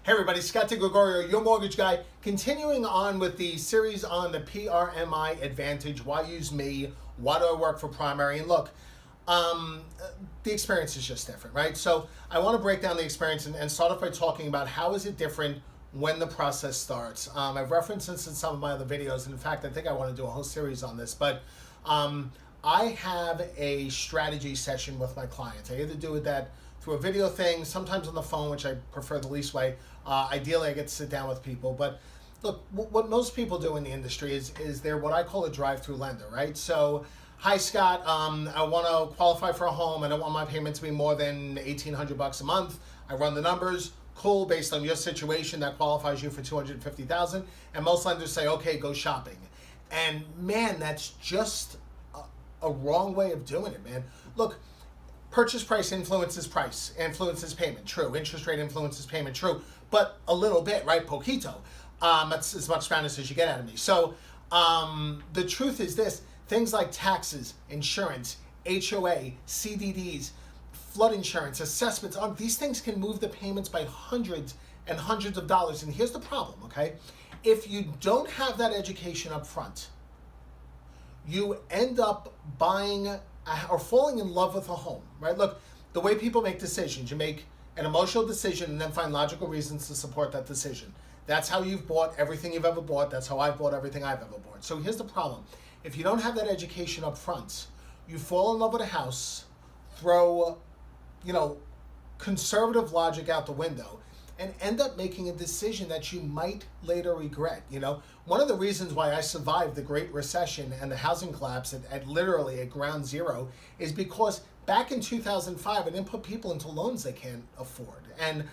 Hey everybody, Scott DiGregorio, your mortgage guy, continuing on with the series on the PRMI advantage. Why use me? Why do I work for primary? And look, the experience is just different, right? So I want to break down the experience and start off by talking about how is it different when the process starts. I've referenced this in some of my other videos, and in fact, I think I want to do a whole series on this, but I have a strategy session with my clients. I either do that through a video thing, sometimes on the phone, which I prefer the least way. Ideally, I get to sit down with people. But look, what most people do in the industry is they're what I call a drive-through lender, right? So, hi Scott, I want to qualify for a home. I don't want my payment to be more than $1,800 a month. I run the numbers. Cool, based on your situation, that qualifies you for $250,000. And most lenders say, okay, go shopping. And man, that's just a wrong way of doing it, man. Look, purchase price influences payment, true. Interest rate influences payment, true. But a little bit, right? Poquito. That's as much Spanish as you get out of me. So the truth is this: things like taxes, insurance, HOA, CDDs, flood insurance, assessments, these things can move the payments by hundreds and hundreds of dollars. And here's the problem, okay? If you don't have that education up front, you end up buying or falling in love with a home, right? Look, the way people make decisions, you make an emotional decision and then find logical reasons to support that decision. That's how you've bought everything you've ever bought. That's how I've bought everything I've ever bought. So here's the problem. If you don't have that education up front, you fall in love with a house, throw, conservative logic out the window, and end up making a decision that you might later regret. One of the reasons why I survived the Great Recession and the housing collapse at literally at ground zero is because back in 2005, I didn't put people into loans they can't afford. And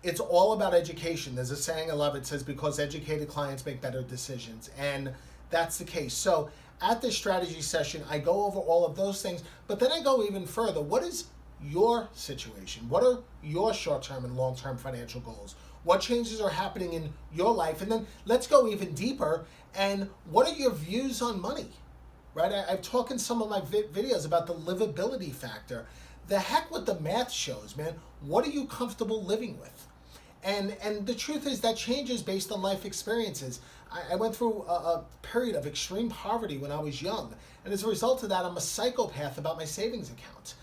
it's all about education. There's a saying, I love it, says, because educated clients make better decisions. And that's the case. So at this strategy session, I go over all of those things, but then I go even further. What is your situation? What are your short-term and long-term financial goals? What changes are happening in your life? And then let's go even deeper. And what are your views on money? Right? I've talked in some of my videos about the livability factor. The heck with the math shows, man. What are you comfortable living with? And the truth is that changes based on life experiences. I went through a period of extreme poverty when I was young. And as a result of that, I'm a psychopath about my savings account.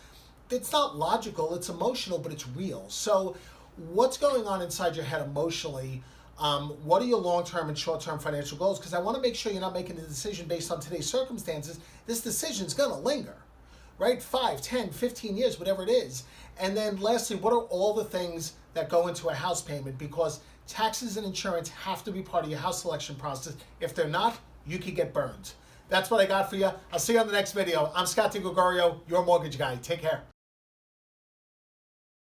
It's not logical, it's emotional, but it's real. So what's going on inside your head emotionally? What are your long-term and short-term financial goals? Because I want to make sure you're not making a decision based on today's circumstances. This decision's going to linger, right? 5, 10, 15 years, whatever it is. And then lastly, what are all the things that go into a house payment? Because taxes and insurance have to be part of your house selection process. If they're not, you could get burned. That's what I got for you. I'll see you on the next video. I'm Scott DiGregorio, your mortgage guy. Take care.